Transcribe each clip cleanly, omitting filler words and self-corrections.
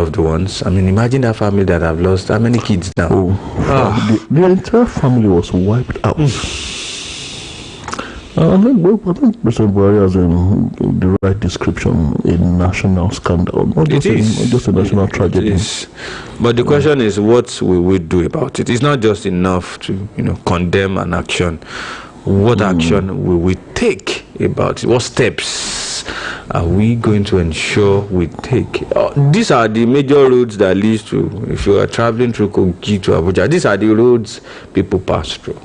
loved ones. I mean, imagine that family that have lost how many kids now? The entire family was wiped out. I think President Buhari has the right description: a national scandal, not just a national tragedy. But the question is, what will we do about it? It's not just enough to condemn an action. What action will we take about it? What steps are we going to ensure we take? These are the major roads that lead to, if you are traveling through Kogi to Abuja, these are the roads people pass through.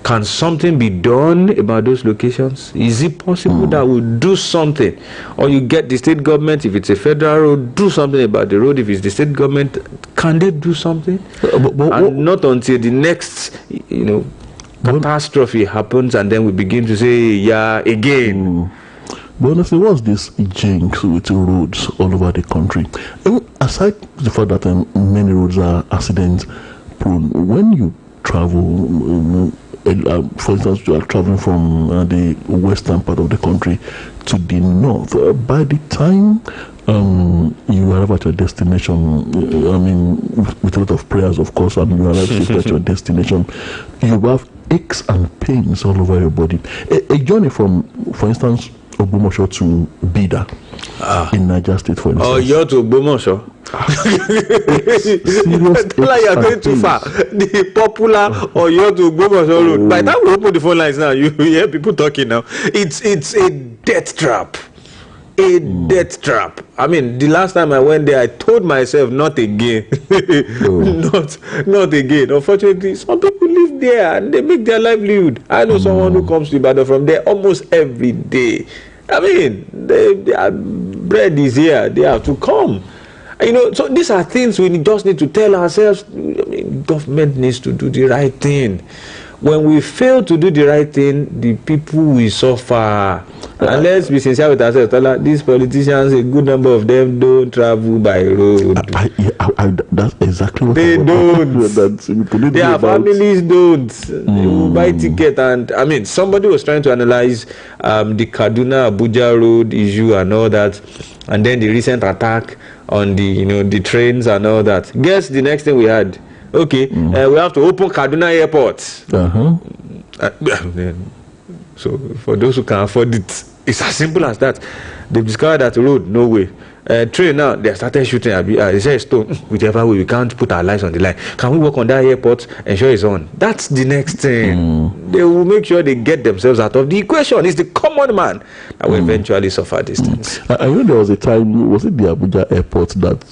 Can something be done about those locations? Is it possible that we do something? Or you get the state government, if it's a federal road, do something about the road. If it's the state government, can they do something? And not until the next, catastrophe happens and then we begin to say, again. But honestly, what's this jinx with roads all over the country? Aside the fact that many roads are accident prone, when you travel, for instance, you are traveling from the western part of the country to the north, by the time you arrive at your destination, with a lot of prayers, of course, and you arrive safely at your destination, you have aches and pains all over your body. A journey from, for instance, Ogbomoso to Bida in Niger State, for instance. Oh, you're to Ogbomoso. Like you're going too far. The popular or you're to Ogbomoso road. By the time we open the phone lines now, you hear people talking now. It's a death trap. Death trap. I mean, the last time I went there, I told myself not again. Not again. Unfortunately, some people live there and they make their livelihood. I know someone who comes to Ibadan from there almost every day. I mean, their bread is here. They have to come. So these are things we just need to tell ourselves. Government needs to do the right thing. When we fail to do the right thing, the people will suffer. And let's be sincere with ourselves, Tola, these politicians, a good number of them don't travel by road. That's exactly what they don't. Their families don't. They will buy ticket, and somebody was trying to analyze the Kaduna Abuja road issue and all that, and then the recent attack on the trains and all that. Guess the next thing we had. Okay, we have to open Kaduna Airport. So for those who can afford it, it's as simple as that. They've discovered that road, no way. Train now, they started shooting. They say stone, whichever way, we can't put our lives on the line. Can we work on that airport, ensure it's on? That's the next thing. They will make sure they get themselves out of the equation. It's the common man that will eventually suffer these things. I know there was a time, was it the Abuja airport that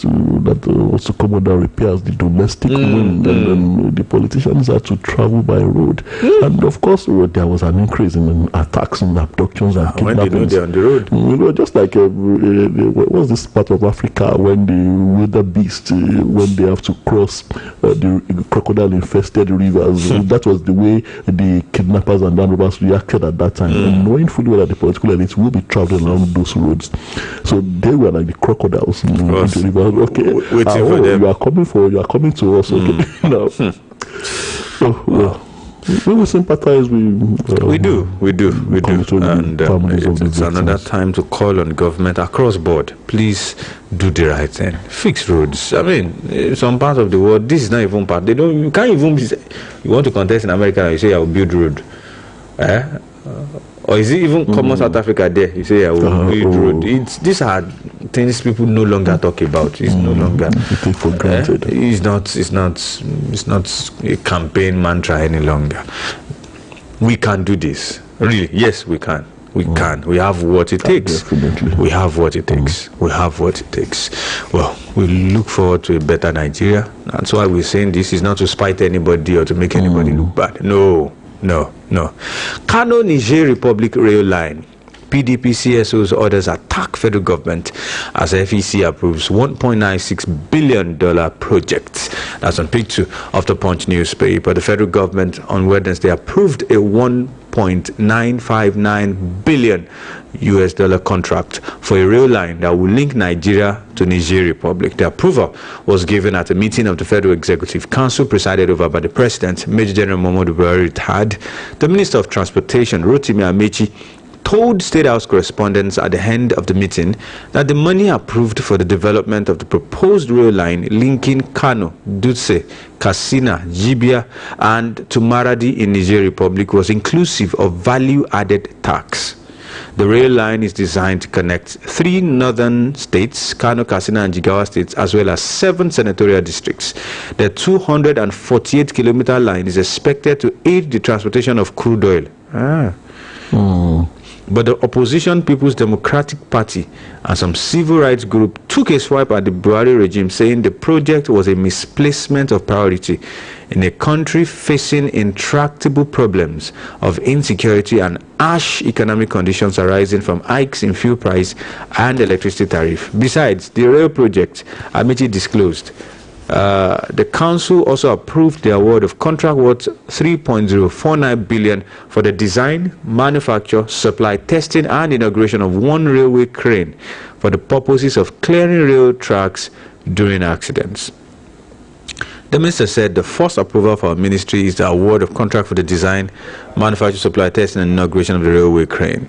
was to come under repairs, the domestic wing, and the politicians had to travel by road. And of course, there was an increase in attacks and abductions and kidnappings. When they know they're on the road. Just like, what was this part of Africa when the wildebeest, when they have to cross the crocodile infested rivers, that was the way the kidnappers and land robbers reacted at that time, and knowing fully well that the political elites will be traveling along those roads. So they were like the crocodiles in the river. Okay, waiting for them. You are coming to us. Okay, now. We will sympathize with. We do, and it's another time to call on government across board. Please do the right thing. Fix roads. Some parts of the world, this is not even part. You can't even. You want to contest in America, and you say I will build road. Or is it even common South Africa there? You say I will build road. These are things people no longer talk about. It's no longer take for granted. It's not a campaign mantra any longer. We can do this. Really, yes, we can. We can. We have what it takes. Definitely. We have what it takes. We have what it takes. Well, we look forward to a better Nigeria. That's why we're saying this is not to spite anybody or to make anybody look bad. No. Kano Niger Republic rail line. PDP CSO's orders attack federal government as FEC approves $1.96 billion project. That's on page 2 of the Punch newspaper. The federal government on Wednesday approved a $1.959 billion contract for a rail line that will link Nigeria to Niger Republic. The approval was given at a meeting of the Federal Executive Council presided over by the President, Major General Muhammadu Buhari retired. The Minister of Transportation, Rotimi Amechi, told State House correspondents at the end of the meeting that the money approved for the development of the proposed rail line linking Kano, Dutse, Katsina, Jibia, and to Maradi in Niger Republic was inclusive of value-added tax. The rail line is designed to connect 3 northern states, Kano, Katsina, and Jigawa states, as well as 7 senatorial districts. The 248-kilometer line is expected to aid the transportation of crude oil. But the opposition People's Democratic Party and some civil rights group took a swipe at the Buhari regime, saying the project was a misplacement of priority in a country facing intractable problems of insecurity and harsh economic conditions arising from hikes in fuel price and electricity tariff. Besides, the rail project, Amici disclosed, the council also approved the award of contract worth 3.049 billion for the design, manufacture, supply, testing, and inauguration of 1 railway crane for the purposes of clearing rail tracks during accidents. The minister said the first approval for our ministry is the award of contract for the design, manufacture, supply, testing, and inauguration of the railway crane.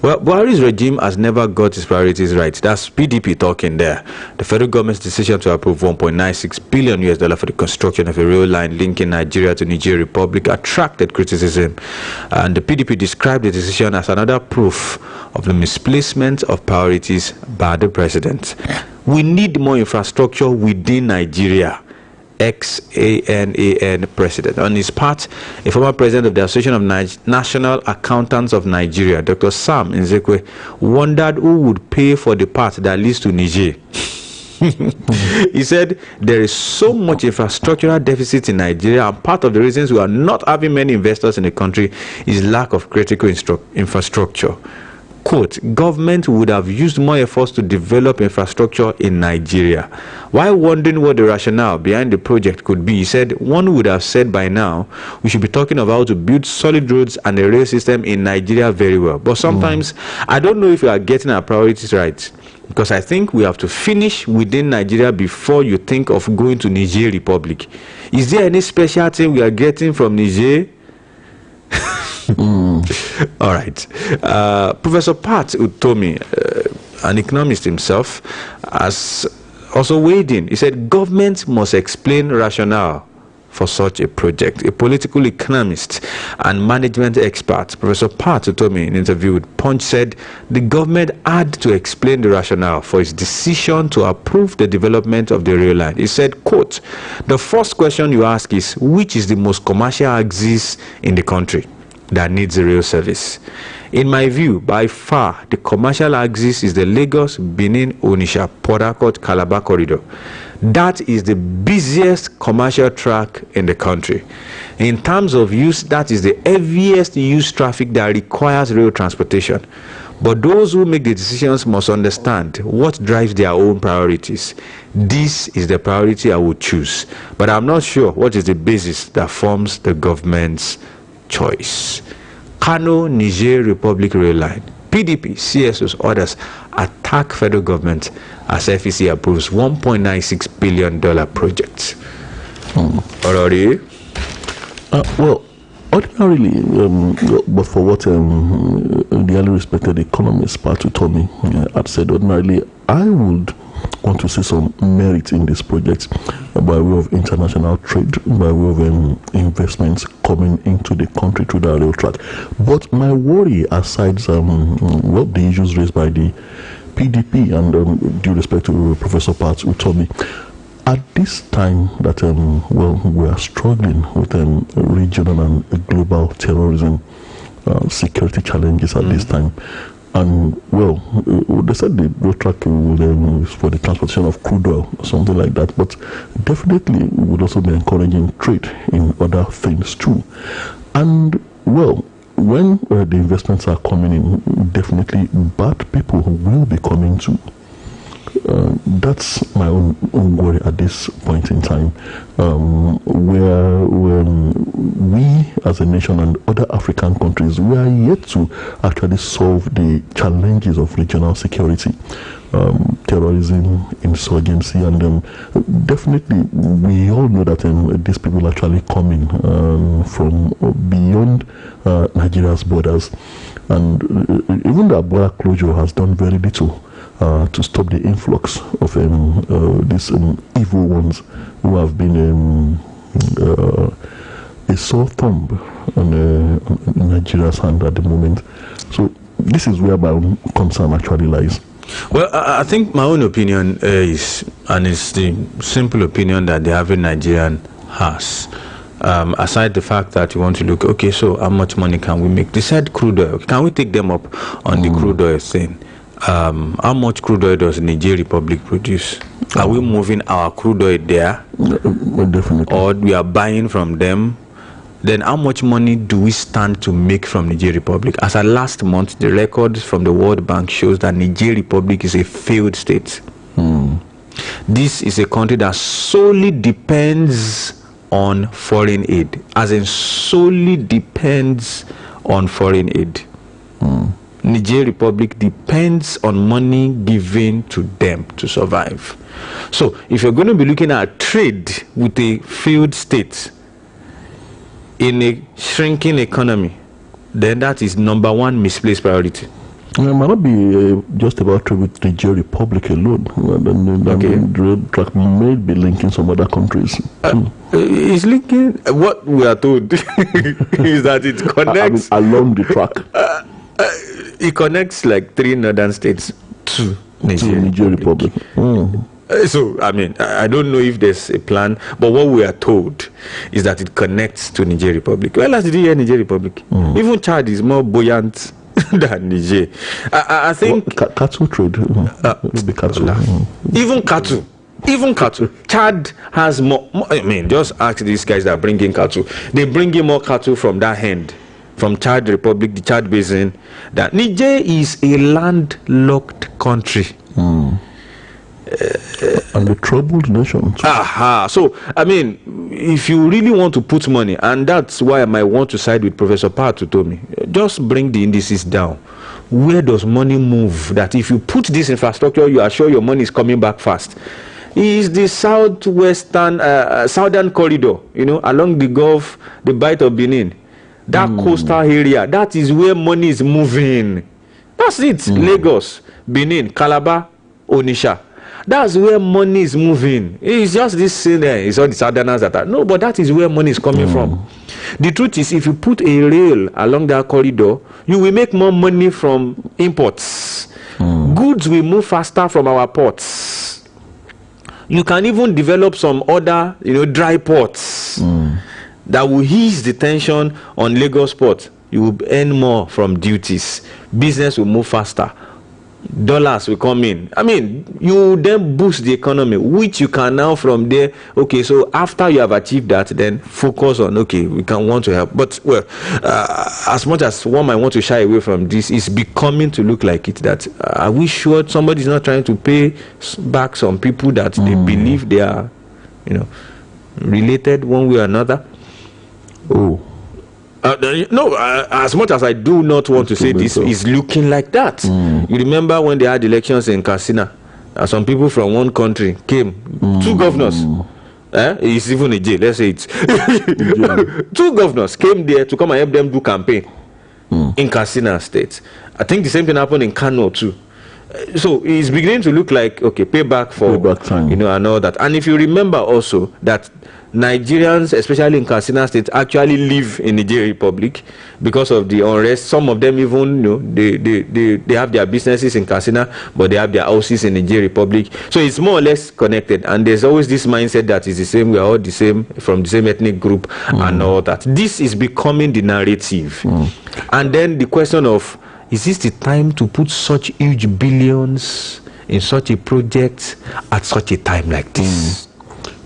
Well, Buhari's regime has never got its priorities right. That's PDP talking there. The federal government's decision to approve $1.96 billion for the construction of a rail line linking Nigeria to Niger Republic attracted criticism. And the PDP described the decision as another proof of the misplacement of priorities by the president. We need more infrastructure within Nigeria. XANAN president. On his part, a former president of the Association of National Accountants of Nigeria, Dr. Sam Nzekwe, wondered who would pay for the part that leads to Niger. He said there is so much infrastructural deficit in Nigeria, and part of the reasons we are not having many investors in the country is lack of critical infrastructure. Quote, government would have used more efforts to develop infrastructure in Nigeria. While wondering what the rationale behind the project could be, he said one would have said by now we should be talking about how to build solid roads and a rail system in Nigeria very well. But sometimes I don't know if we are getting our priorities right, because I think we have to finish within Nigeria before you think of going to Niger Republic. Is there any special thing we are getting from Niger? All right. Professor Pat Utomi, an economist himself, has also weighed in. He said government must explain rationale for such a project. A political economist and management expert, Professor Pat Utomi, in an interview with Punch, said the government had to explain the rationale for its decision to approve the development of the rail line. He said, quote, the first question you ask is, which is the most commercial axis in the country that needs a rail service? In my view, by far, the commercial axis is the Lagos, Benin, Onitsha, Port Harcourt, Calabar corridor. That is the busiest commercial track in the country. In terms of use, that is the heaviest use traffic that requires rail transportation. But those who make the decisions must understand what drives their own priorities. This is the priority I would choose. But I'm not sure what is the basis that forms the government's choice. Kano Niger Republic Rail Line. PDP, CSOs, others attack federal government as FEC approves $1.96 billion project. Already? Well, ordinarily, but for what the highly respected economist Pat Utomi had said, ordinarily, I would want to see some merit in this project by way of international trade, by way of investments coming into the country through the rail track. But my worry, aside the issues raised by the PDP and due respect to Professor Pat Utomi, at this time that we are struggling with regional and global terrorism, security challenges at this time. And they said the road track is for the transportation of crude oil or something like that, but definitely would also be encouraging trade in other things too. And when the investments are coming in, definitely bad people will be coming too. That's my own worry at this point in time, where we as a nation and other African countries, we are yet to actually solve the challenges of regional security. terrorism, insurgency, and definitely we all know that these people actually coming from beyond Nigeria's borders, and even the border closure has done very little to stop the influx of these evil ones who have been a sore thumb on Nigeria's hand at the moment. So this is where my concern actually lies. Well, I think my own opinion is, and it's the simple opinion that the average Nigerian has, aside the fact that you want to look, okay, so how much money can we make? They said crude oil. Can we take them up on the crude oil thing? How much crude oil does Niger Republic produce? Are we moving our crude oil there? Definitely. Or we are buying from them? Then how much money do we stand to make from Niger Republic? As at last month, the records from the World Bank shows that Niger Republic is a failed state. This is a country that solely depends on foreign aid. As in solely depends on foreign aid. Niger Republic depends on money given to them to survive. So if you're going to be looking at trade with a failed state in a shrinking economy, then that is number one misplaced priority. It might not be just about trade with Niger Republic alone. The track may be linking some other countries too. It's linking. What we are told is that it connects along the track. It connects like 3 northern states to Niger Republic. So, I mean, I don't know if there's a plan, but what we are told is that it connects to Niger Republic. Well, last did you hear Niger Republic? Even Chad is more buoyant than Niger. I think... cattle trade. The cattle. Even cattle. Chad has more... I mean, just ask these guys that bring in cattle. They bring in more cattle from that end. From Chad Republic, the Chad Basin. That Niger is a landlocked country. And a troubled nation. So, I mean, if you really want to put money, and that's why I might want to side with Professor Pat to tell me, just bring the indices down. Where does money move? That if you put this infrastructure, you are sure your money is coming back fast. Is the southern corridor, along the Gulf, the Bight of Benin, that coastal area, that is where money is moving. That's it. Lagos, Benin, Calabar, Onitsha. That's where money is moving. It's just this thing there. It's all the southerners that are. No, but that is where money is coming from. The truth is, if you put a rail along that corridor, you will make more money from imports. Goods will move faster from our ports. You can even develop some other, dry ports that will ease the tension on Lagos port. You will earn more from duties. Business will move faster. Dollars will come in. I mean, you then boost the economy, which you can now from there. Okay, so after you have achieved that, then focus on, okay, we can want to help. But, well, as much as one might want to shy away from this, it's becoming to look like it that, are we sure somebody's not trying to pay back some people that they believe they are, related one way or another? No, as much as I do not want to say this, is looking like that. You remember when they had elections in Katsina, some people from one country came, 2 governors. It's even a jail, let's say it. 2 governors came there to come and help them do campaign in Katsina State. I think the same thing happened in Kano too. So it's beginning to look like, okay, payback time, and all that. And if you remember also that Nigerians, especially in Katsina State, actually live in Niger Republic because of the unrest. Some of them even, they have their businesses in Katsina, but they have their houses in Niger Republic. So it's more or less connected. And there's always this mindset that is the same. We are all the same, from the same ethnic group and all that. This is becoming the narrative. And then the question of, is this the time to put such huge billions in such a project at such a time like this?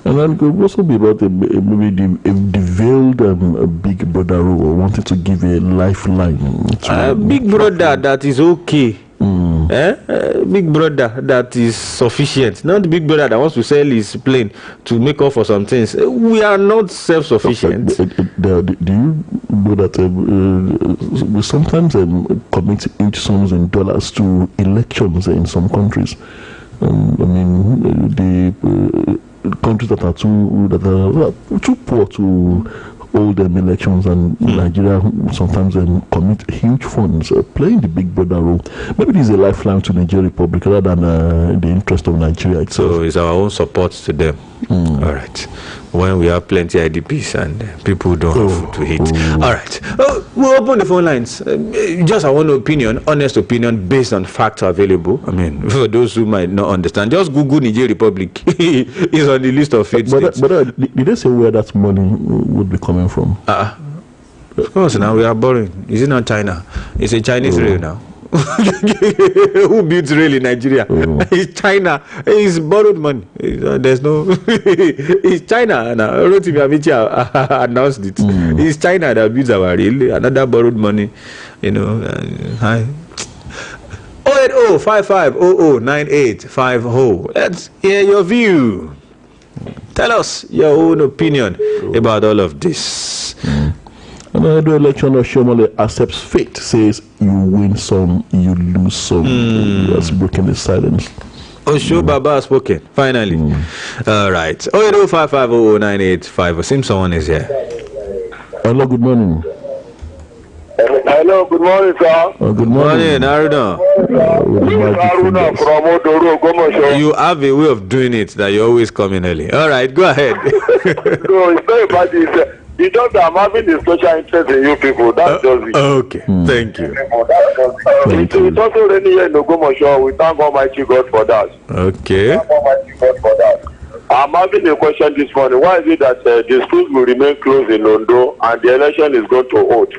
And then it could also be about maybe the veiled big brother role, wanted to give a lifeline. Big brother, that is okay. Big brother that is sufficient, not the big brother that wants to sell his plane to make up for some things. We are not self-sufficient. Do you know that we sometimes commit huge sums in dollars to elections in some countries? I mean, the countries that are too poor to hold them elections, and Nigeria sometimes commit huge funds playing the big brother role. Maybe this is a lifeline to Nigeria Republic rather than the interest of Nigeria itself. So it's our own support to them. All right. When we have plenty IDPs and people don't have food to eat. All right. We'll open the phone lines. Just our own opinion, honest opinion based on facts available. I mean, for those who might not understand, just Google Nigeria Republic. It's on the list of faith states. But did they say where that money would be coming from? Of course, now we are borrowing. Is it not China? It's a Chinese rail now. Who builds rail in Nigeria? It's China. It's borrowed money. There's no. It's China. Now, Rotimi Amici announced it. It's China that builds our rail. Another borrowed money. You know. Hi. 08055009850. Let's hear your view. Tell us your own opinion about all of this. Another election of Shomole accepts fate, says you win some, you lose some. That's breaking the silence. Osho Baba has spoken, finally. All right. 08055009850. Seems someone is here. Hello, good morning. Hello, good morning, sir. Good morning. Aruna. Aruna from Odoro, Gomosho. You have a way of doing it that you always come in early. All right, go ahead. No, it's very bad. It's just that I'm having a special interest in you people. That's just it. Okay, thank you. It's also raining here in Ogomosho. We thank Almighty God for that. Okay. I'm having a question this morning. Why is it that the schools will remain closed in Ondo and the election is going to hold?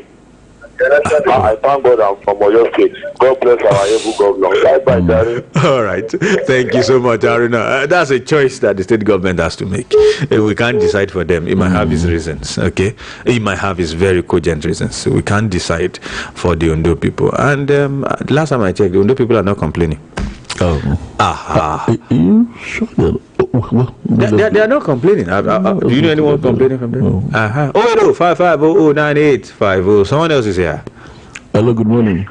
I thank God I'm from Oyo State. God bless our able governor. Bye-bye, Darren. All right. Thank you so much, Aruna. That's a choice that the state government has to make. We can't decide for them. It might have its reasons, okay? It might have its very cogent reasons. So we can't decide for the Ondo people. And last time I checked, the Ondo people are not complaining. Are you sure they are not complaining. Do you know anyone complaining from them? No. 08055009850. Someone else is here. Hello, good morning.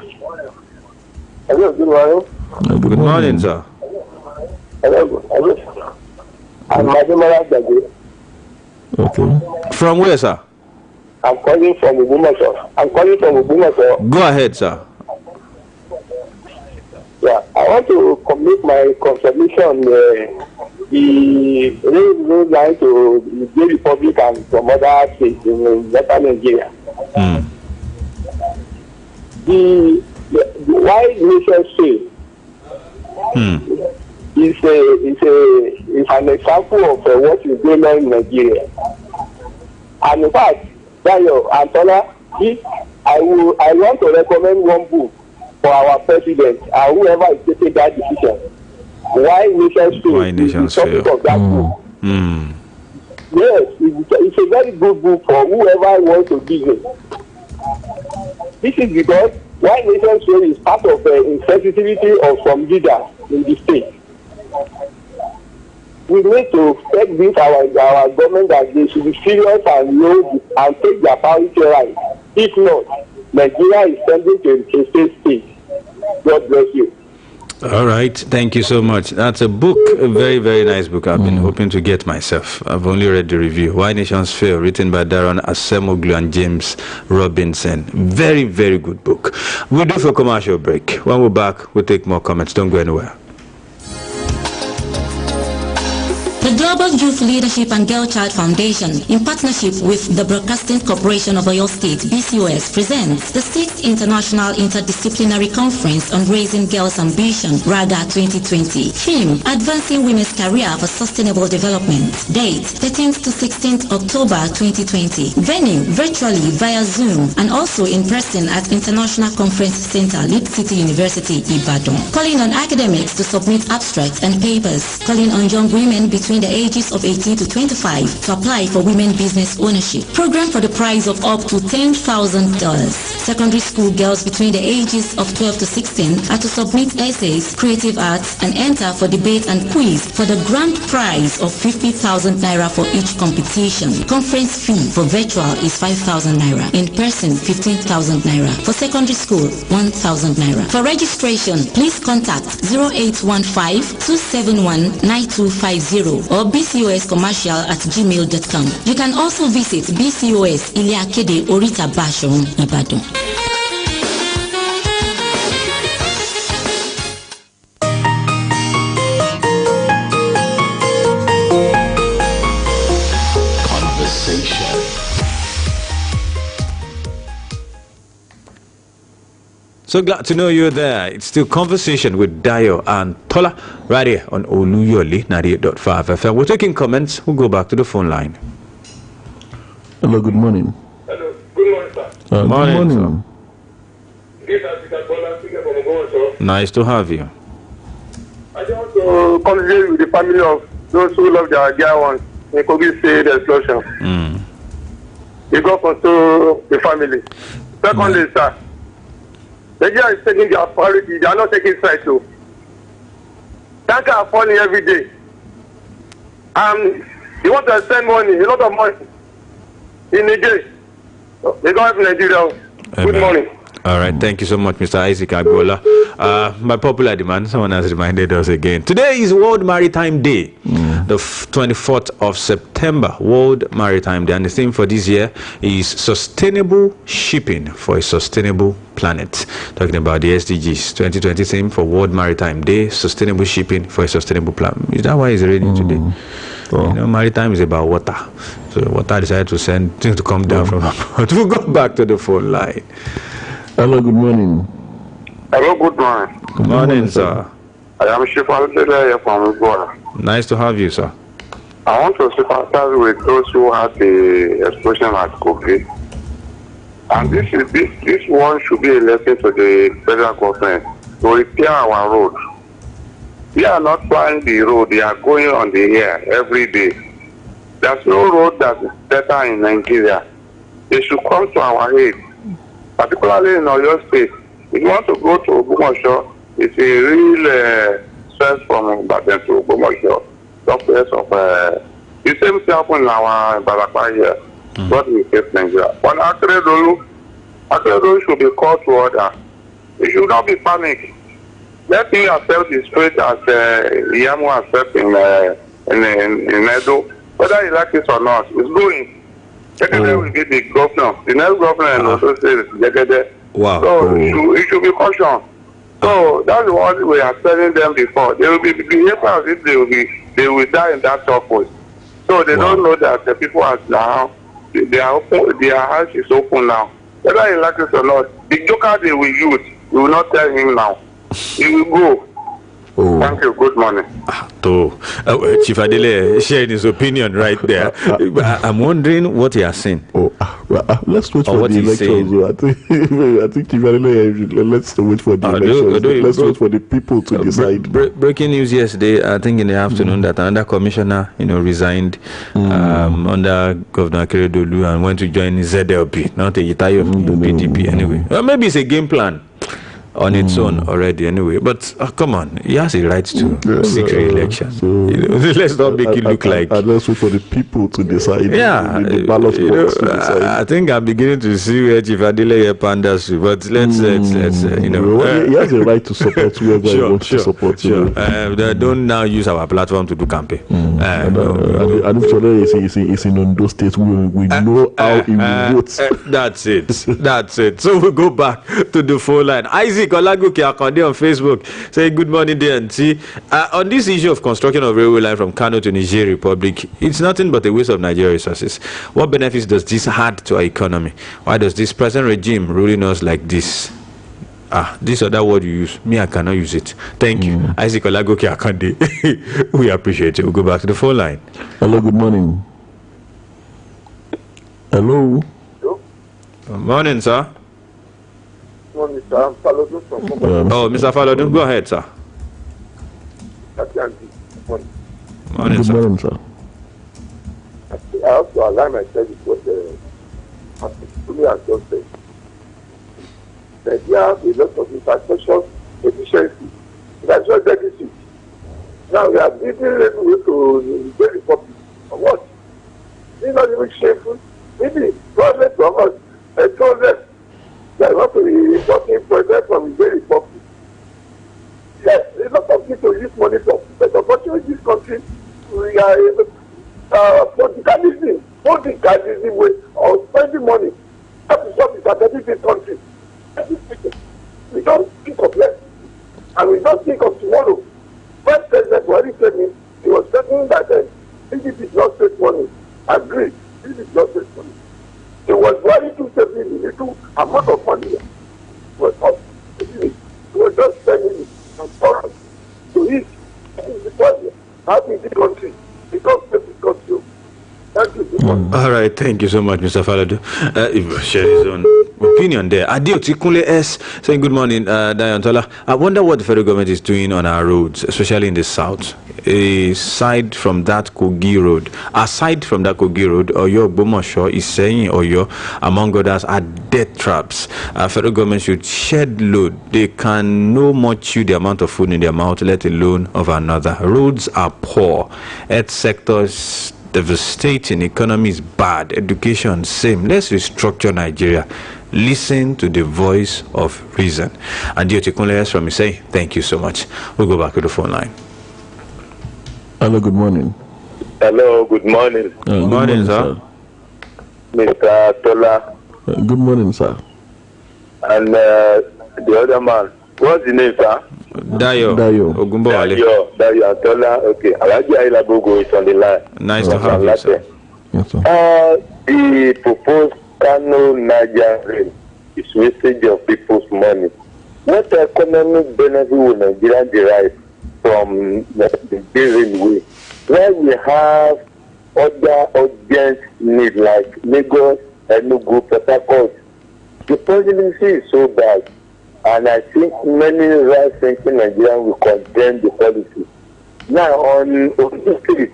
Hello, good morning. Good morning, sir. Hello. I'm Madimara Dage. Okay. From where, sir? I'm calling from Ogomosho. Go ahead, sir. Yeah, I want to commit my contribution the railroad line to the Republic and some other states in Western Nigeria. The why nation state is an example of what is going on in Nigeria. And in fact, Dayo and Tola, I want to recommend one book for our president and whoever is taking that decision. Why nations fail? Why nations fail? Of that book. Yes, it's a very good book for whoever wants to do it. This is because why nations fail is part of the insensitivity of some leaders in the state. We need to take this our government that they should be serious and know and take their priority right. If not, Nigeria is tending to a state. God bless you. All right, thank you so much. That's a book, a very, very nice book. I've been hoping to get myself. I've only read the review. Why Nations Fail, written by Darren Asemoglu and James Robinson. Very, very good book. We'll do for commercial break. When we're back, we'll take more comments. Don't go anywhere. The Global Youth Leadership and Girl Child Foundation, in partnership with the Broadcasting Corporation of Oyo State, BCOS, presents the 6th International Interdisciplinary Conference on Raising Girls' Ambition, RAGA 2020. Theme, Advancing Women's Career for Sustainable Development. Date, 13th to 16th October 2020. Venue, virtually via Zoom and also in person at International Conference Center, Lead City University, Ibadan. Calling on academics to submit abstracts and papers. Calling on young women between between the ages of 18 to 25 to apply for women business ownership. Program for the price of up to $10,000. Secondary school girls between the ages of 12 to 16 are to submit essays, creative arts, and enter for debate and quiz for the grand prize of 50,000 naira for each competition. Conference fee for virtual is 5,000 naira. In person, 15,000 naira. For secondary school, 1,000 naira. For registration, please contact 0815-271-9250 or bcoscommercial@gmail.com. You can also visit BCOS Iliakede Orita Bashon, Ibadan. So glad to know you're there. It's still conversation with Dayo and Tola right here on Oluyole 98.5 FM. We're taking comments. We'll go back to the phone line. Hello, good morning. Hello, good morning, sir. Good morning. This is Tola speaking from Ogowoso. Nice to have you. I just want to conversate with the family of those who love their dear ones in Kogi State explosion. They go for the family. Secondly, sir, Nigeria is taking their priority. They are not taking sides too. Tanker are falling every day. You want to spend money, a lot of money in Nigeria. They don't have Nigeria. Good morning. All right, thank you so much, Mr. Isaac Agbola. My popular demand, someone has reminded us again. Today is World Maritime Day, the 24th of September, World Maritime Day. And the theme for this year is Sustainable Shipping for a Sustainable Planet. Talking about the SDGs, 2020 theme for World Maritime Day, Sustainable Shipping for a Sustainable Planet. Is that why it's raining today? You know, maritime is about water. So water decided to send things to come down from above. We'll go back to the phone line. Hello, good morning. Hello, good morning. Good morning, sir. I am Shifa from Uganda. Nice to have you, sir. I want to sympathize with those who had the explosion at Kogi. And this one should be a lesson to the federal government to repair our road. We are not planning the road, they are going on the air every day. There's no road that is better in Nigeria. They should come to our aid, particularly in Oyo State. If you want to go to Ogbomoso, it's a real stress from Ibadan to Ogbomoso. The same thing happened in our Barakwa here. What we face Nigeria. But Akeredolu should be called to order. It should not be panic. Let me accept the spirit as Iyamu accept in Edo. Whether he likes it or not, it's going. Jegede will be the governor. The next governor in also says Jegede. Wow. So it should be caution. So that's what we are telling them before. They will be behaving as if they will die in that surface. So they don't know that the people are now they are open, their house is open now. Whether he likes it or not, the joker they will use, we will not tell him now. He will go. Thank you. Good morning. Chief Adele sharing his opinion right there. I'm wondering what he has seen. Let's wait for the elections. I think Chief Adele, let's wait for the elections. Let's wait for the people to decide. Breaking news yesterday, I think in the afternoon, that another commissioner, resigned under Governor Akeredolu and went to join ZLP, not a Itayo PDP anyway. Well, maybe it's a game plan on its own already anyway, but come on, he has a right to seek re-election. Let's not make it look like. And let's wait for the people to decide. Yeah, the ballot box to decide. I think I'm beginning to see where Chief Adele panders to, but let's he has a right to support whoever he wants to support. Don't now use our platform to do campaign. And if Tola is in Ondo State, we know how he will vote. That's it. So we'll go back to the phone line. Isaac Olagoke Akande on Facebook say good morning DNT. On this issue of construction of railway line from Kano to Niger Republic, it's nothing but a waste of Nigeria resources. What benefits does this add to our economy? Why does this present regime ruling us like this? This other word you use, me I cannot use it. Thank you. Isaac Olagoke Akande. We appreciate it. We'll go back to the phone line. Hello, good morning. Hello. Good morning, sir. Mr. Falodun from Mr. Falodun, go ahead, sir. Morning, Good sir. morning, sir. I have to align myself with what Tuli has just said. Nigeria has a lot of infrastructure efficiency, financial deficit. Now we are giving revenue to the Republic. For what? It's not even shameful. Maybe government from us, I told them that want to be importing projects from the Republic. Yes, a lot of people use money for, but unfortunately this country, we are politicalism way of spending money. That is what is affecting this country. We don't think of less, and we don't think of tomorrow. When President Buhari said me, he was saying that PDP is not safe money. Agreed, PDP is not safe money. It was Buhari to save me the little amount of money. It was not. It was just spending it on foreign to eat. That is the problem. How in this country? We don't save this country. Thank you. All right, thank you so much, Mr. Falado. Share his own opinion there. Adioti Kunle S saying good morning, Diane Tola. I wonder what the federal government is doing on our roads, especially in the south. Aside from that Kogi Road, Oyo Bomosho is saying Oyo, among others, are death traps. Federal government should shed load. They can no more chew the amount of food in their mouth, let alone of another. Roads are poor. Health sectors devastating, economy is bad, education same. Let's restructure Nigeria. Listen to the voice of reason. And Dioti Kunle from me say thank you so much. We'll go back to the phone line. Hello, good morning. Hello, good morning. Good morning, sir. Mr. Tola. Good morning, sir. And the other man. What's the name, sir? Dayo. Ogunbowale. Dayo Tola. Okay. Alaji Ailabogo is on the line. Nice to have you, sir. Yes, sir. The proposed Kano Niger rail is wastage of people's money. What economic benefit will Nigeria derive from the railway? Why we have other urgent needs like Lagos, Enugu, Port Harcourt? The presidency is so bad. And I think many right-thinking Nigerians will condemn the policy. Now, on Ondo Street,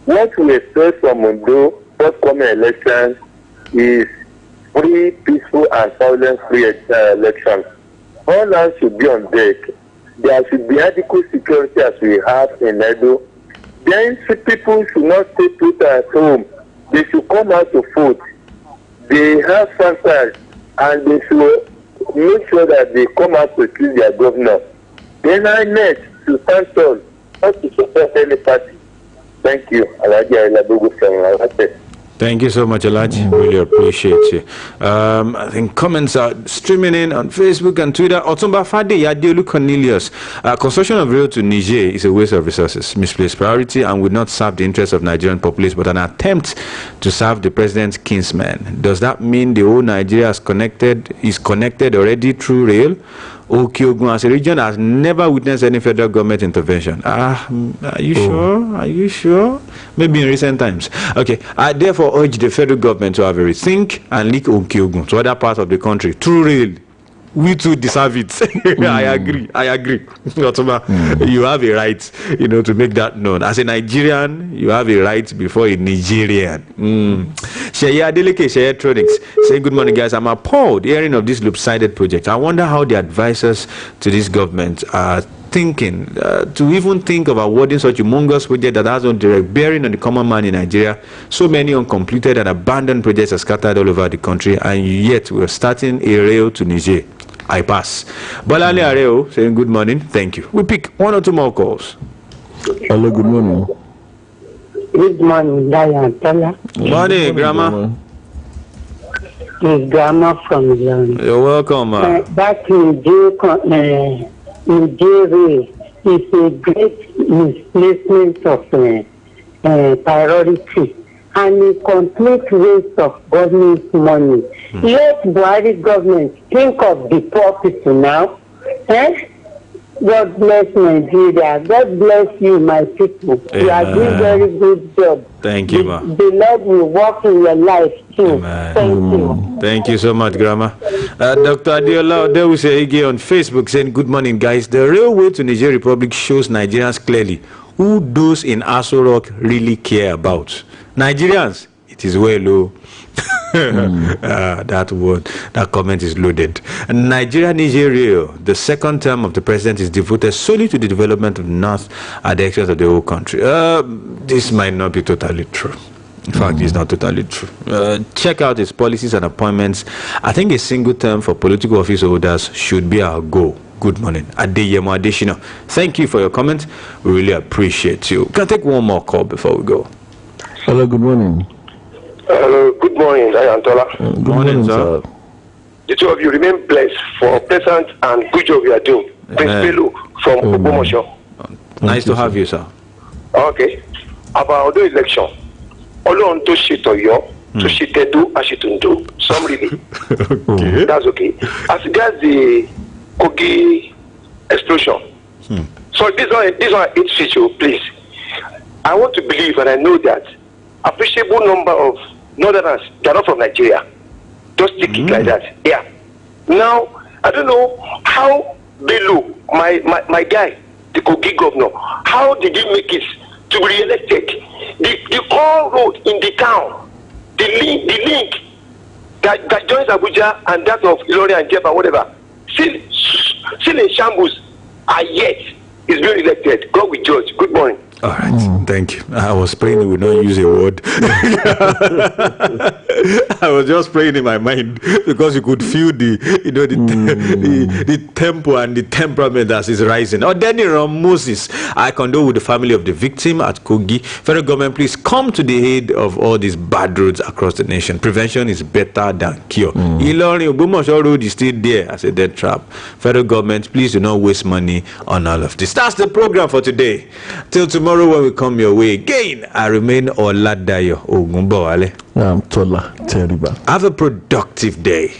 what we expect from Ondo forthcoming elections is free, peaceful, and violence-free elections. All hands should be on deck. There should be adequate security as we have in Edo. Then people should not stay put at home. They should come out to vote. They have franchise, and they should make sure that they come out to choose their governor. Then I next to stand tall, not to support any party. Thank you. Alaji Ailabogo from Alate. Thank you so much, Elijah. Really appreciate you. I think comments are streaming in on Facebook and Twitter. Otumba Fade Yadiolu Cornelius. Construction of rail to Niger is a waste of resources, misplaced priority, and would not serve the interests of Nigerian populace, but an attempt to serve the president's kinsmen. Does that mean the whole Nigeria is connected already through rail? Okiogun as a region has never witnessed any federal government intervention. Are you sure? Are you sure? Maybe in recent times. Okay. I therefore urge the federal government to have a rethink and link Okiogun to other parts of the country through rail. We too deserve it. I agree. You have a right, to make that known. As a Nigerian, you have a right before a Nigerian. Sheye Adeleke, Sheye Electronics, say good morning, guys. I'm appalled hearing of this loop-sided project. I wonder how the advisors to this government are thinking to even think of awarding such a humongous project that has no direct bearing on the common man in Nigeria. So many uncompleted and abandoned projects are scattered all over the country, and yet we're starting a rail to Niger. I pass. Bolale Areo saying good morning. Thank you. We pick one or two more calls. Hello, good morning. Good morning, Diane Tola. Morning, Grandma. It's Grandma from London. You're welcome. That Nigeria is a great misplacement of priority and a complete waste of government money. Let Buhari government think of the poor people now. God bless Nigeria. God bless you, my people. You are doing very good job. Thank you, ma. The Lord will work in your life too. Amen. Thank you. Thank you so much, Grandma. Dr. Adiola Odewuse on Facebook saying, good morning, guys. The railway to Niger Republic shows Nigerians clearly who those in Aso Rock really care about. Nigerians, it is well low. That comment is loaded. Nigeria Nigeria, the second term of the president is devoted solely to the development of North at the expense of the whole country. This might not be totally true. In fact, it's not totally true. Check out his policies and appointments. I think a single term for political office holders should be our goal. Good morning. Adeyemo Adeshina. Thank you for your comment. We really appreciate you. Can I take one more call before we go? Hello, good morning. Hello, good morning. I am Tola. Good morning, sir. The two of you remain blessed for present and good job you are doing. Prince Bello from Ogbomoso. Nice to have you, sir. Okay. About the election. Ọlọ́run tó ṣètò Ọ̀yọ́ tó ṣètẹ̀dó àṣetòǹdó summary. Okay. That's okay. As regards the Kogi explosion. So this one it's feature, please. I want to believe and I know that appreciable number of Northerners, they are not from Nigeria. Just take it like that. Yeah. Now, I don't know how Bello, my guy, the Kogi governor, how did he make it to be re-elected? The core road in the town, the link that joins Abuja and that of Ilorin and Jeba, whatever, still in shambles, and yet is being elected. God will judge. Good morning. All right, thank you. I was praying we would not use a word. I was just praying in my mind because you could feel the tempo and the temperament as is rising. Oh, Danny Moses, I condole with the family of the victim at Kogi. Federal government, please come to the aid of all these bad roads across the nation. Prevention is better than cure. Ilorin Ogbomoso road is still there as a death trap. Federal government, please do not waste money on all of this. That's the program for today. Till tomorrow when we come your way again, I remain Oladayo Ogunbowale. I'm Tola Teriba. Have a productive day.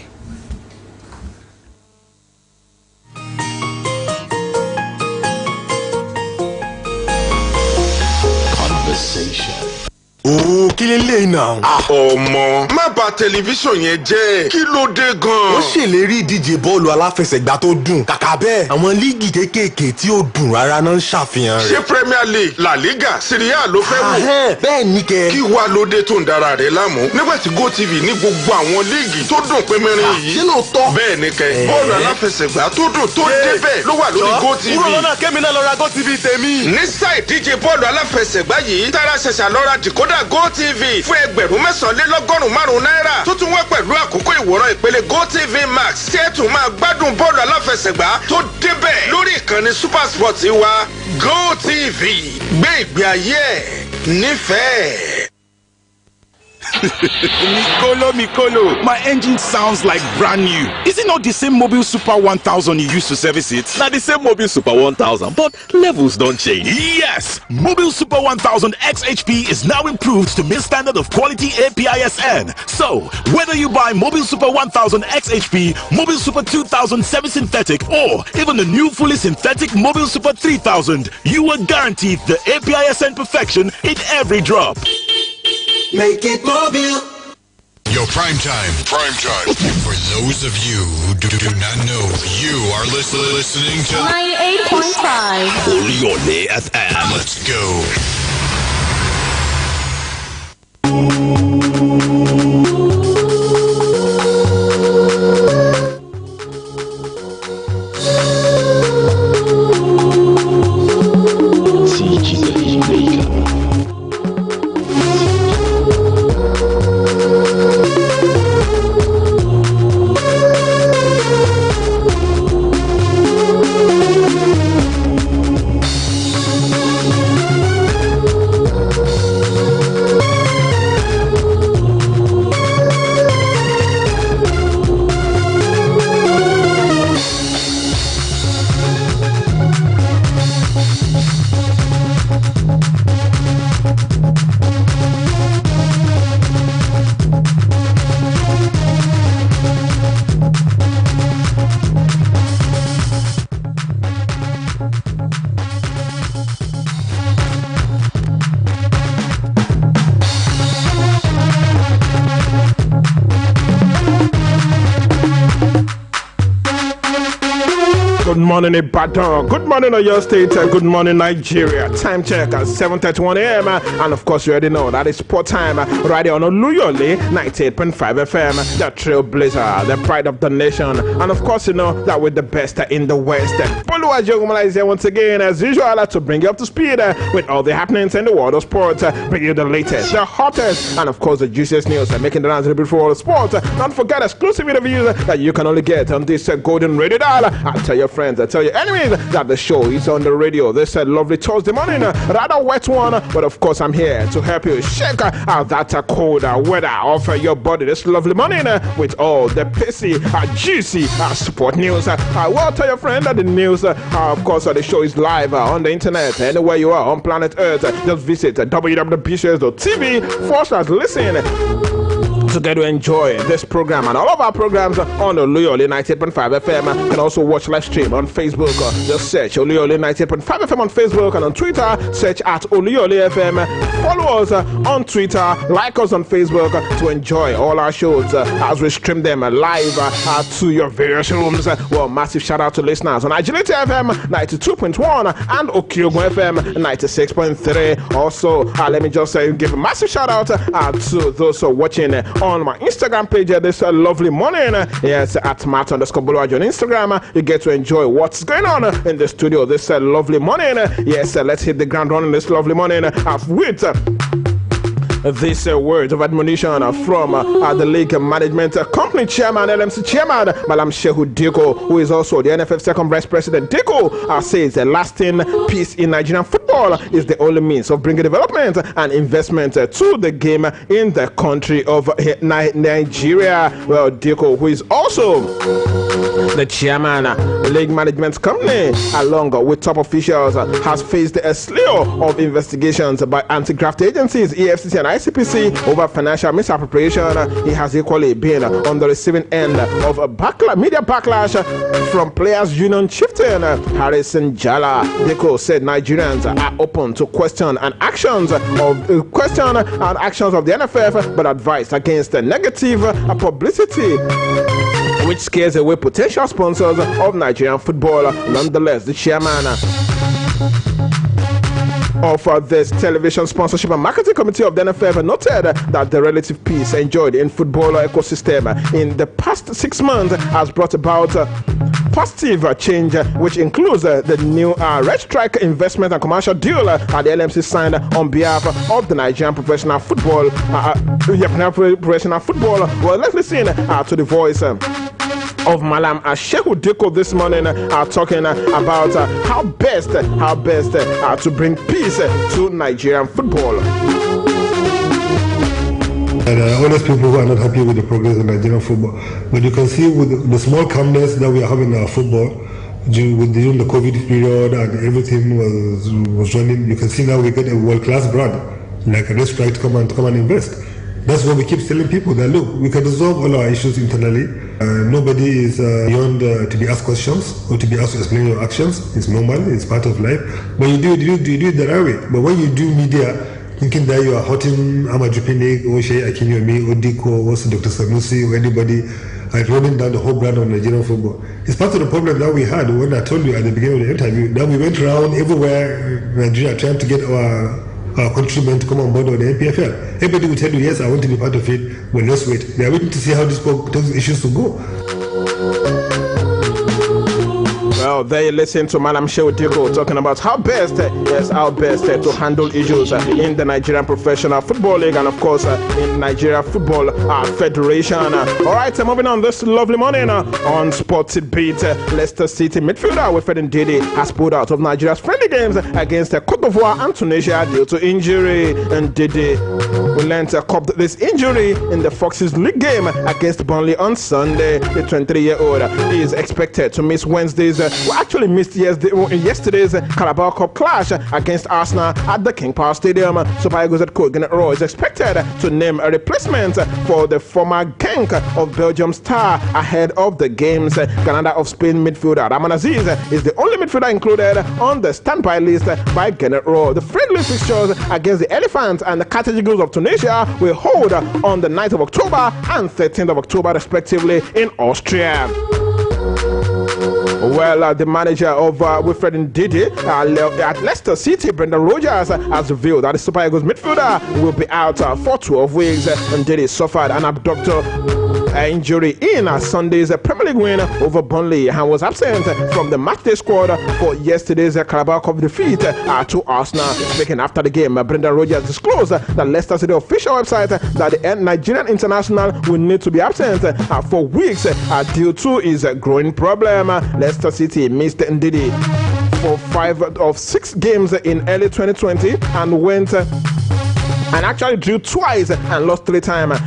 Conversation. Ó kí lélẹ́yìn náà. Ọmọ má bà tẹlifíṣàn yẹn jẹ́. Kí ló dé gan-an? Wọ́n ṣèlérí ìdíje bọ́ọ̀lù aláfẹsẹ̀gbá tó dùn. Kàkà bẹ́ẹ̀, àwọn líìgì kéékèèké tí ó dùn rárá náà ń ṣàfihàn rẹ̀. Ṣé Premier League, La Liga, Serie A ló fẹ́ wò? Bẹ́ẹ̀ ni kẹ́. Kí wá ló dé tó ń dara rẹ̀ láàmú? Nígbà tí GoTV ní gbogbo àwọn líìgì tó dùn pínpín yìí. Ṣé lóòótọ́? Bẹ́ẹ̀ ni kẹ́. Bọ́ọ̀lù aláfẹsẹ̀gbá tó dùn tó débẹ̀ ló wà lórí GoTV. Kúrò lọ́nà kémi náà lọ ra GoTV tèmi. Ní sáà ìdíje bọ́ọ̀lù aláfẹsẹ̀gbá yìí, tara ṣẹ̀ṣà lọ ra decoder GoTV fún ẹgbẹ̀rún mẹ́sàn-án-lé-lọ́gọ́rùn-ún márùn-ún náírà tó tún wá pẹ̀lú àkókò ìwòran ìpele GoTV Max tí ẹ tún máa gbádùn bọ́ọ̀lù aláfẹsẹ̀gbá tó débẹ̀ lórí ìkànnì Super Sport wa GoTV gbé ìgbé ayé ẹ̀ nífẹ̀ẹ́. Mikolo, my engine sounds like brand new. Is it not the same Mobile Super 1000 you used to service it? Now the same Mobile Super 1000, but levels don't change. Yes! Mobile Super 1000 XHP is now improved to meet standard of quality APISN. So, whether you buy Mobile Super 1000 XHP, Mobile Super 2000 semi-synthetic, or even the new fully synthetic Mobile Super 3000, you are guaranteed the APISN perfection in every drop. Make it mobile. Your prime time. For those of you who do not know, you are listening to 98.5 Oluyole FM. Let's go. Good morning, Ibadan. Good morning, Oyo State. Good morning, Nigeria. Time check at 7:31 a.m. And of course, you already know that is sport time right here on Oluyole 98.5 FM. The trailblazer, the pride of the nation. And of course, you know that with the best in the West. Oluyole is here once again, as usual, to bring you up to speed with all the happenings in the world of sports. Bring you the latest, the hottest, and of course, the juiciest news making the rounds in the beautiful world of sports. Don't forget exclusive interviews that you can only get on this golden radio dial. Tell your friends, tell your enemies that the show is on the radio this lovely Thursday morning, rather wet one, but of course I'm here to help you shake out that cold weather off your body this lovely morning with all the pissy, juicy sport news. Well, tell your friend that the news, of course, the show is live on the internet anywhere you are on planet Earth. Just visit www.bcs.tv/listen to get to enjoy this program and all of our programs on Oluyole 98.5 FM. You can also watch live stream on Facebook. Just search Oluyole 98.5 FM on Facebook, and on Twitter, search at Oluyole FM. Follow us on Twitter, like us on Facebook to enjoy all our shows as we stream them live to your various rooms. Well, massive shout out to listeners on Agility FM 92.1 and Okiogun FM 96.3. Also, let me just give a massive shout out to those watching on my Instagram page this lovely morning. Yes, at Matt_Boluwajo on Instagram. You get to enjoy what's going on in the studio this lovely morning. Yes, let's hit the ground running this lovely morning with this words of admonition from the league management company chairman, LMC chairman, Malam Shehu Diko, who is also the NFF second vice president. Diko says a lasting peace in Nigerian football is the only means of bringing development and investment to the game in the country of Nigeria. Well, Diko, who is also the chairman, league management company, along with top officials, has faced a slew of investigations by anti-graft agencies, EFCC and ICPC, over financial misappropriation. He has equally been on the receiving end of a media backlash from players' union chieftain Harrison Jala. Deko said Nigerians are open to question and actions of the NFF, but advised against negative publicity which scares away potential sponsors of Nigerian football. Nonetheless, the chairman of this television sponsorship and marketing committee of the NFF noted that the relative peace enjoyed in football ecosystem in the past 6 months has brought about positive change, which includes the new Red Strike investment and commercial deal that the LMC signed on behalf of the Nigerian professional football. Well, let's listen to the voice of Malam Shehu Diko this morning, talking about how best to bring peace to Nigerian football. And honest people who are not happy with the progress of Nigerian football. But you can see with the small calmness that we are having in our football during the COVID period and everything was running, you can see now we get a world-class brand like a Red Strike to come and invest. That's what we keep telling people, that look, we can resolve all our issues internally. Nobody is beyond to be asked questions or to be asked to explain your actions. It's normal, it's part of life. But you do it the right way. But when you do media, thinking that you are hurting Amaju Pinnick or Shea Akinyomi or Diko or Dr. Sanusi or anybody, like running down the whole brand of Nigerian football. It's part of the problem that we had when I told you at the beginning of the interview that we went around everywhere in Nigeria trying to get our countrymen to come on board on the NPFL. Everybody will tell you, yes, I want to be part of it, but let's wait. They are waiting to see how those issues will go. Well, there you listen to Malam Shehu Diko talking about how best to handle issues in the Nigerian Professional Football League and, of course, in Nigeria Football Federation. All right, moving on this lovely morning on Sports Beat. Leicester City midfielder Wilfred Ndidi has pulled out of Nigeria's friendly games against Cote d'Ivoire and Tunisia due to injury. Ndidi will learn to cop this injury in the Foxes League game against Burnley on Sunday. The 23-year-old is expected to miss actually missed yesterday's Carabao Cup clash against Arsenal at the King Power Stadium. Super Eagles head coach Gennett Rowe is expected to name a replacement for the former Genk of Belgium star ahead of the games. Canada of Spain midfielder Ramon Aziz is the only midfielder included on the standby list by Gennett Rowe. The friendly fixtures against the Elephants and the Carthage Eagles of Tunisia will hold on the 9th of October and 13th of October respectively in Austria. Well, the manager of Wilfred Ndidi at Leicester City, Brendan Rodgers, has revealed that the Super Eagles midfielder will be out for 12 weeks. Ndidi suffered an abductor injury in Sunday's Premier League win over Burnley and was absent from the matchday squad for yesterday's Carabao Cup defeat to Arsenal. Speaking after the game, Brendan Rodgers disclosed that Leicester City official website that the Nigerian international will need to be absent for weeks due to his growing problem. Leicester City missed Ndidi for 5 of 6 games in early 2020 and actually drew twice and lost 3 times,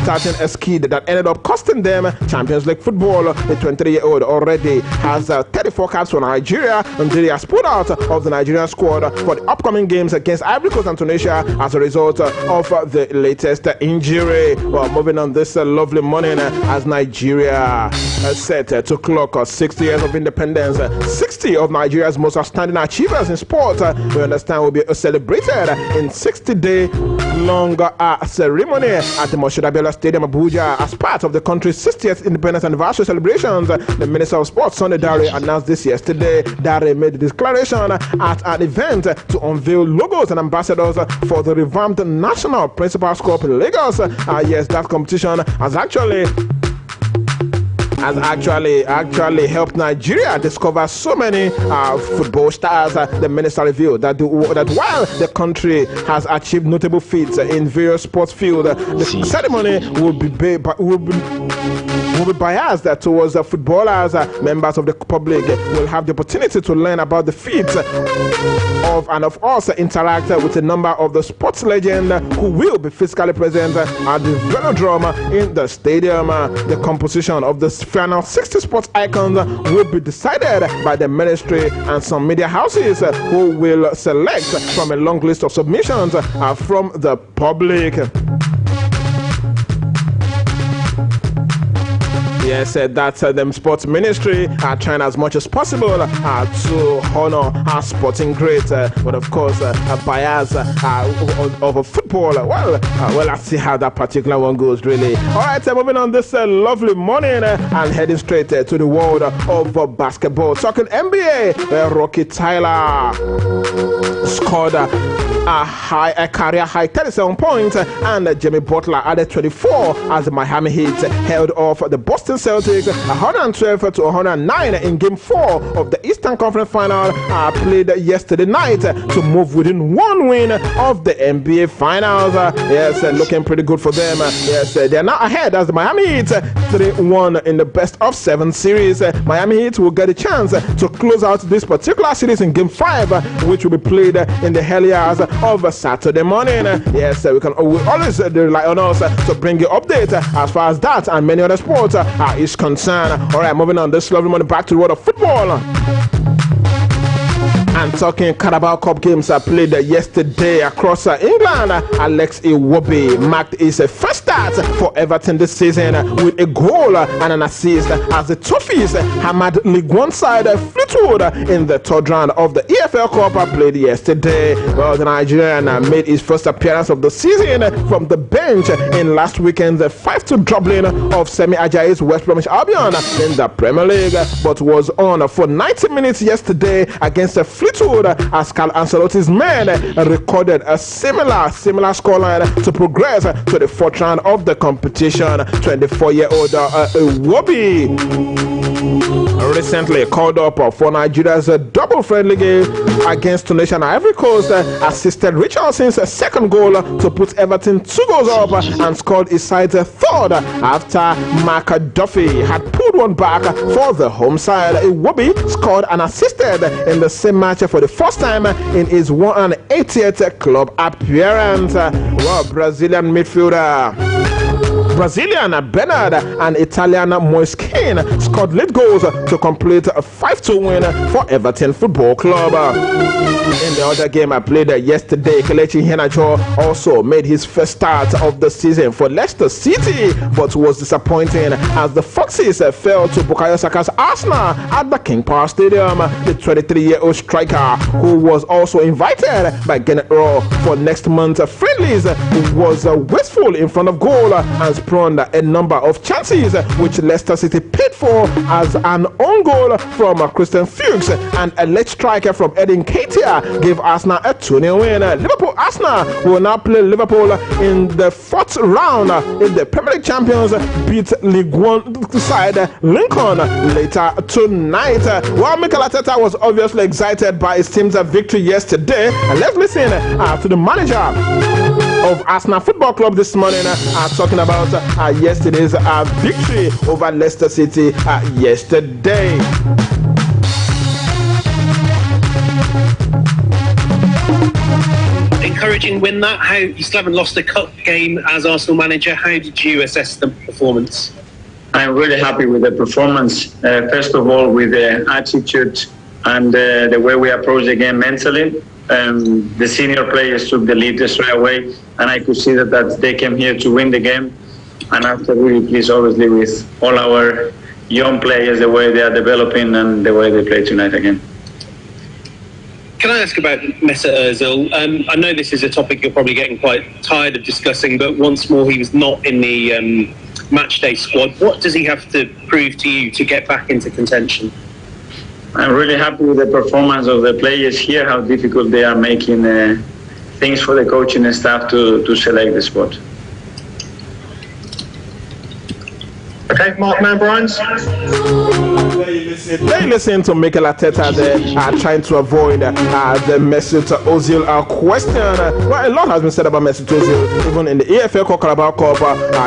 starting a skid that ended up costing them Champions League football. The 23-year-old already has 34 caps for Nigeria, and he has pulled out of the Nigerian squad for the upcoming games against Ivory Coast and Tunisia as a result of the latest injury. Well, moving on this lovely morning as Nigeria set to clock 60 years of independence. 60 of Nigeria's most outstanding achievers in sport, we understand, will be celebrated in 60-day longer ceremony at the Moshood Abiola Stadium, Abuja, as part of the country's 60th independence anniversary celebrations. The Minister of Sports, Sunday Dare, announced this yesterday. Dare made the declaration at an event to unveil logos and ambassadors for the revamped National Principals Cup in Lagos. Yes, that competition has actually helped Nigeria discover so many football stars. The minister revealed that while the country has achieved notable feats in various sports fields, the ceremony will be biased towards footballers. Members of the public will have the opportunity to learn about the feats of us interact with a number of the sports legends who will be physically present at the velodrome in the stadium. The composition of the final 60 sports icons will be decided by the ministry and some media houses who will select from a long list of submissions from the public. Yes, that's the sports ministry are trying as much as possible to honor our sporting greats, but of course, a bias of football. Well, let's see how that particular one goes, really. All right, moving on this lovely morning and heading straight to the world of basketball. Talking NBA, where Rocky Tyler scored a career high 37 points, and Jimmy Butler added 24 as the Miami Heat held off the Boston Celtics 112 to 109 in Game 4 of the Eastern Conference Final played yesterday night to move within 1 win of the NBA Finals. Yes, looking pretty good for them. Yes, they are now ahead as the Miami Heat 3-1 in the best of 7 series. Miami Heat will get a chance to close out this particular series in Game 5, which will be played in the early hours of Saturday morning. Yes, we always rely on us to bring you updates as far as that and many other sports is concerned. All right, moving on this lovely morning back to the world of football. And talking Carabao Cup games played yesterday across England. Alex Iwobi marked his first start for Everton this season with a goal and an assist as the Toffees hammered League One side Fleetwood in the 3rd round of the EFL Cup played yesterday. Well, the Nigerian made his first appearance of the season from the bench in last weekend's 5-2 drubbing of Semi Ajayi's West Bromwich Albion in the Premier League, but was on for 90 minutes yesterday against Fleetwood as Carlo Ancelotti's men recorded a similar scoreline to progress to the 4th round of the competition. 24-year-old Iwobi recently called up for Nigeria's double friendly game against Tunisia and Ivory Coast, assisted Richardson's 2nd goal to put Everton 2 goals up and scored his side's 3rd after Mark Duffy had pulled one back for the home side. Iwobi scored and assisted in the same match for the first time in his 180th club appearance. Well, Brazilian Bernard and Italian Moiskin scored late goals to complete a 5-2 win for Everton Football Club. In the other game I played yesterday, Kelechi Iheanacho also made his first start of the season for Leicester City, but was disappointing as the Foxes fell to Bukayo Saka's Arsenal at the King Power Stadium. The 23-year-old striker, who was also invited by Gennett Rowe for next month's friendlies, was wasteful in front of goal and postponed a number of chances which Leicester City paid for, as an own goal from Christian Fuchs and a late striker from Edin Ketia gave Arsenal a 2-0 win. Arsenal will now play Liverpool in the 4th round if the Premier League champions beat League One side Lincoln later tonight. While Mikel Arteta was obviously excited by his team's victory yesterday, and let's listen to the manager of Arsenal Football Club this morning talking about yesterday's victory over Leicester City yesterday. Encouraging win that. How you still haven't lost a cup game as Arsenal manager. How did you assess the performance? I'm really happy with the performance. First of all, with the attitude and the way we approached the game mentally. The senior players took the lead straight away, and I could see that they came here to win the game. And after, really pleased, obviously, with all our young players, the way they are developing and the way they play tonight again. Can I ask about Mesut Ozil? I know this is a topic you're probably getting quite tired of discussing, but once more he was not in the matchday squad. What does he have to prove to you to get back into contention? I'm really happy with the performance of the players here, how difficult they are making things for the coaching staff to select the spot. Okay, Mark Manbrines. They listen to Mikel Arteta there, trying to avoid the Mesut Ozil question. Well, a lot has been said about Mesut Ozil. Even in the EFL Carabao Cup,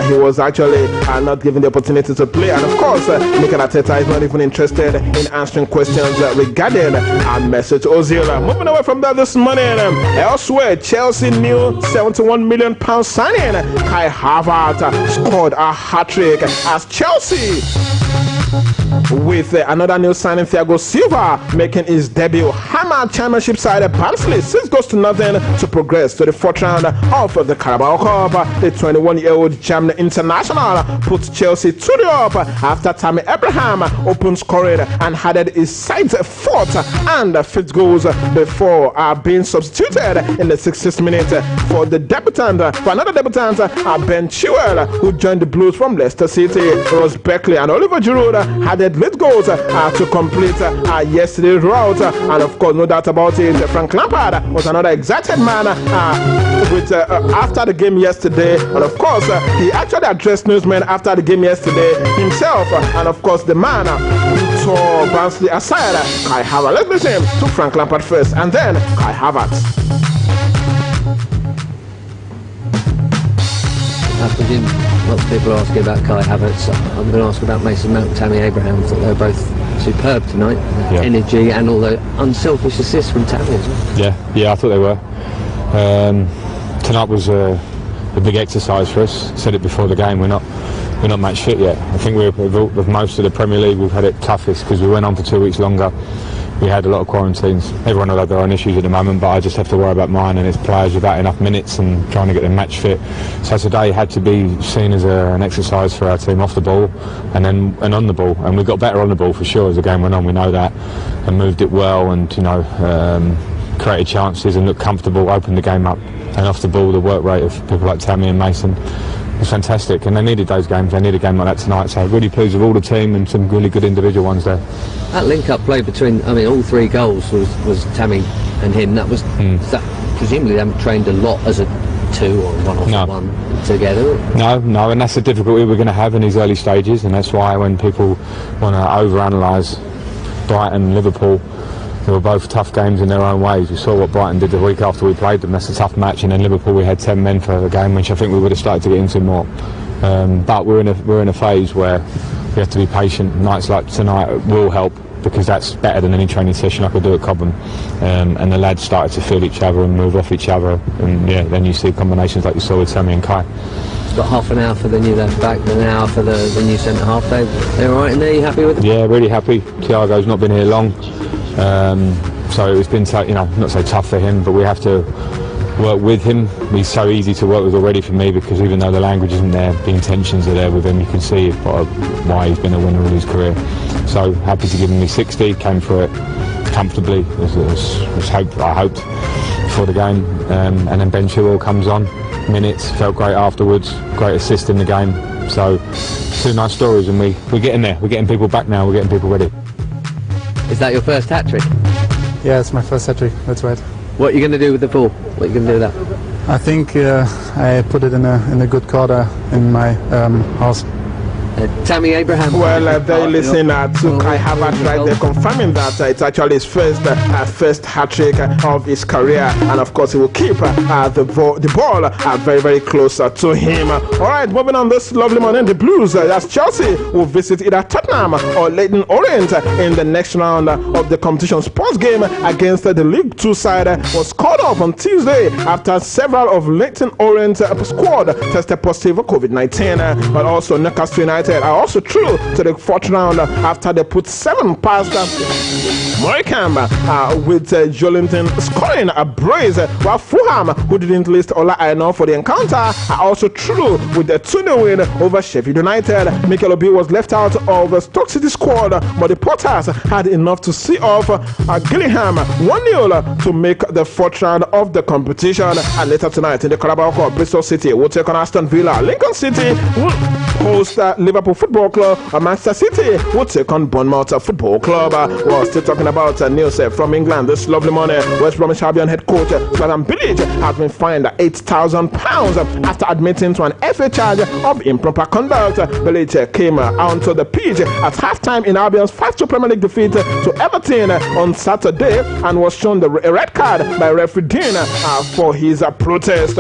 he was actually not given the opportunity to play. And of course, Mikel Arteta is not even interested in answering questions regarding Mesut Ozil. Moving away from that this morning, elsewhere, Chelsea new £71 million signing Kai Havertz scored a hat-trick as Chelsea, with another new signing, Thiago Silva, making his debut, hammer Championship side Barnsley 6-0 to progress to the 4th round of the Carabao Cup. The 21-year-old German international put Chelsea 2-0 up after Tammy Abraham opened scoring and added his side's 4th and 5th goals before being substituted in the 60th minute for the debutant, for another debutant, Ben Chilwell, who joined the Blues from Leicester City. Ross Beckley and Oliver Giroud added late goals to complete yesterday's route. And of course, no doubt about it, Frank Lampard was another excited man after the game yesterday. And of course, he actually addressed newsmen after the game yesterday himself. And of course, the man who tore Barnsley aside, Kai Havertz. Let's listen to Frank Lampard first and then Kai Havertz. I presume lots of people are asking about Kai Havertz. I'm going to ask about Mason Mount and Tammy Abraham. I thought they were both superb tonight. Yeah. Energy and all the unselfish assists from Tammy as well. Yeah, I thought they were. Tonight was a big exercise for us. Said it before the game. We're not match fit yet. I think with most of the Premier League we've had it toughest because we went on for 2 weeks longer. We had a lot of quarantines. Everyone will have their own issues at the moment, but I just have to worry about mine and its players without enough minutes and trying to get them match fit. So today had to be seen as an exercise for our team off the ball and on the ball. And we got better on the ball for sure as the game went on. We know that, and moved it well, and created chances and looked comfortable. Opened the game up, and off the ball, the work rate of people like Tammy and Mason was fantastic, and they needed those games. They need a game like that tonight, so really pleased with all the team and some really good individual ones there. That link-up play between, all 3 goals was Tammy and him. That was that, presumably they haven't trained a lot as a 2 or 1-on-1 together. No, and that's the difficulty we're going to have in these early stages, and that's why when people want to overanalyse Brighton, Liverpool, they were both tough games in their own ways. We saw what Brighton did the week after we played them. That's a tough match. And then Liverpool, we had 10 men for the game, which I think we would have started to get into more. But we're in a phase where we have to be patient. Nights like tonight will help because that's better than any training session I could do at Cobham. And the lads started to feel each other and move off each other. And then you see combinations like you saw with Sammy and Kai. Got half an hour for the new left back, an hour for the new centre half. They're all right in there. You happy with them? Yeah, really happy. Thiago's not been here long. So it's been not so tough for him, but we have to work with him. He's so easy to work with already for me because even though the language isn't there, the intentions are there with him. You can see why he's been a winner all his career. So happy to give him his 60, came for it comfortably as I hoped before the game, and then Ben Chilwell comes on. minutes, felt great afterwards, great assist in the game. So 2 nice stories, and we're getting there. We're getting people back now, we're getting people ready. Is that your first hat-trick? Yeah, it's my first hat-trick, that's right. What are you going to do with the ball? What are you going to do with that? I think I put it in a good corner in my house. Tammy Abraham. Well, they listen to Kai Havertz right there, confirming that it's actually his first hat-trick of his career, and of course he will keep the ball very, very close to him. All right, moving on this lovely morning, the Blues, as Chelsea will visit either Tottenham or Leyton Orient in the next round of the competition. Sports game against the League 2 side was called off on Tuesday after several of Leyton Orient squad tested positive for COVID-19, but also Newcastle United are also through to the 4th round after they put 7 past Morecambe with Jolinton scoring a brace, while Fulham, who didn't list Oluyole for the encounter, are also through with a 2-0 win over Sheffield United. Mikel Obi was left out of the Stoke City squad, but the Potters had enough to see off Gillingham 1-0 to make the 4th round of the competition. And later tonight in the Carabao Cup, Bristol City will take on Aston Villa. Lincoln City will host Liverpool Football Club. Manchester City will take on Bournemouth Football Club. We're still talking about news from England this lovely morning. West Bromwich Albion head coach Slaven Bilic has been fined £8,000 after admitting to an FA charge of improper conduct. Bilic came onto the pitch at halftime in Albion's 5-2 Premier League defeat to Everton on Saturday and was shown a red card by referee Dean for his protest.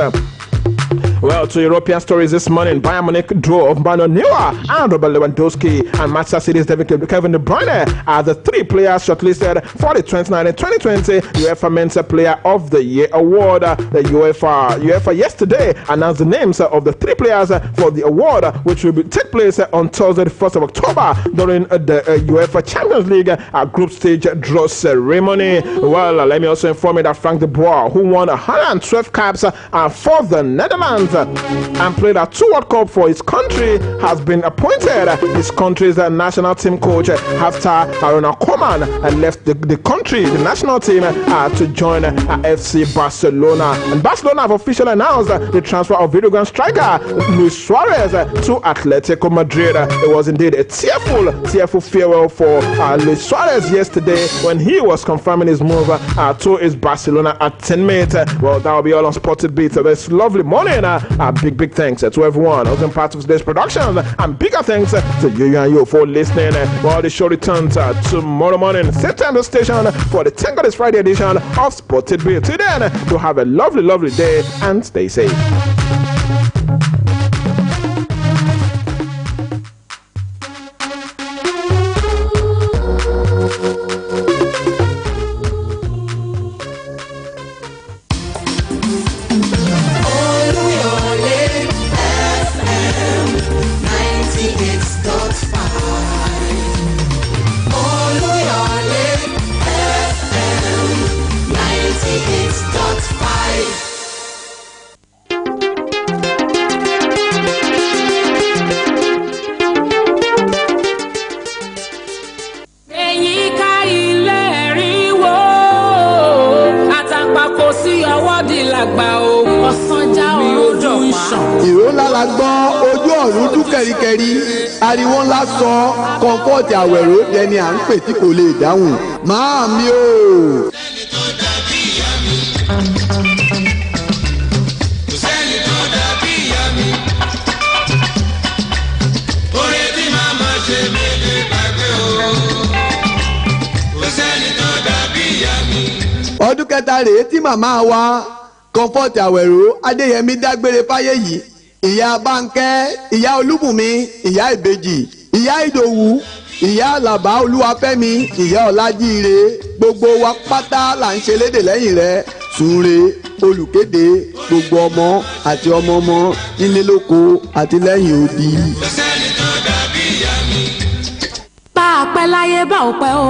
Well, to European stories this morning, Bayern Munich drove Manuel Neuer and Robert Lewandowski, and Manchester City's Kevin De Bruyne are the 3 players shortlisted for the 2019-2020 UEFA Men's Player of the Year award. The UEFA yesterday announced the names of the 3 players for the award, which will take place on Thursday, the 1st of October, during the UEFA Champions League group stage draw ceremony. Well, let me also inform you that Frank de Boer, who won 112 caps for the Netherlands and played a 2 World Cup for his country, has been appointed his country's national team coach after Ronald Koeman left the country, the national team, to join FC Barcelona. And Barcelona have officially announced the transfer of Uruguayan striker Luis Suarez to Atletico Madrid. It was indeed a tearful farewell for Luis Suarez yesterday when he was confirming his move to his Barcelona teammate. Well, that will be all on Spotted Beat this lovely morning. Big thanks to everyone who's been part of today's production, and bigger thanks to you for listening. Well, the show returns tomorrow morning, same time to station for the Thank God It's Friday edition of Spotted Beat. Till then, to have a lovely day and stay safe. ariwo ńlá sọ kọ́ńfọ́ọ̀tì àwẹ̀rò dẹni à ń pè tí kò lè dáhùn máa mi o. ọdún kẹta rèé tí màmá wa kọ́ńfọ́ọ̀tì àwẹ̀rò adéyẹmí dágbére fáyé yìí. ìyá Bánkẹ́, ìyá Olúbùnmi, ìyá Ìbejì, ìyá Ìdòwú, ìyá Àlàbá Olúwafẹ́mi, ìyá Ọlájíire, gbogbo wa pátá là ń ṣe lédè lẹ́yìn rẹ̀. Súnre olùkéde gbogbo ọmọ àti ọmọ ọmọ nílé lóko àti lẹ́yìn odi. bá a pẹ́ láyé bá ò pẹ́ o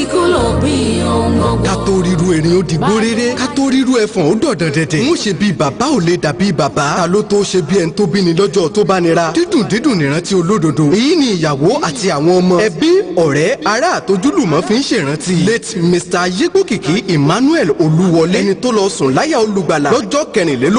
ikú ló bí ohun gbogbo. ká tó ríru erin ó dìgbò rere, ká tó ríru ẹfọ̀n ó dọ̀dàn dẹ̀dẹ̀. ń ṣe bí bàbá ò lè dàbí bàbá. ta ló tó ṣe bí ẹni tó bí ni lọ́jọ́ tó bá nira. dídùn nìrántí olódodo. èyí ni ìyàwó àti àwọn ọmọ, ẹbí, ọ̀rẹ́, ará àtojúlùmọ̀ fi ń ṣèrántí late Mr. Yégbókìkí Emmanuel Olúwọlé, ẹni tó lọ sùn láyà olùgbàlà lọ́jọ́ 24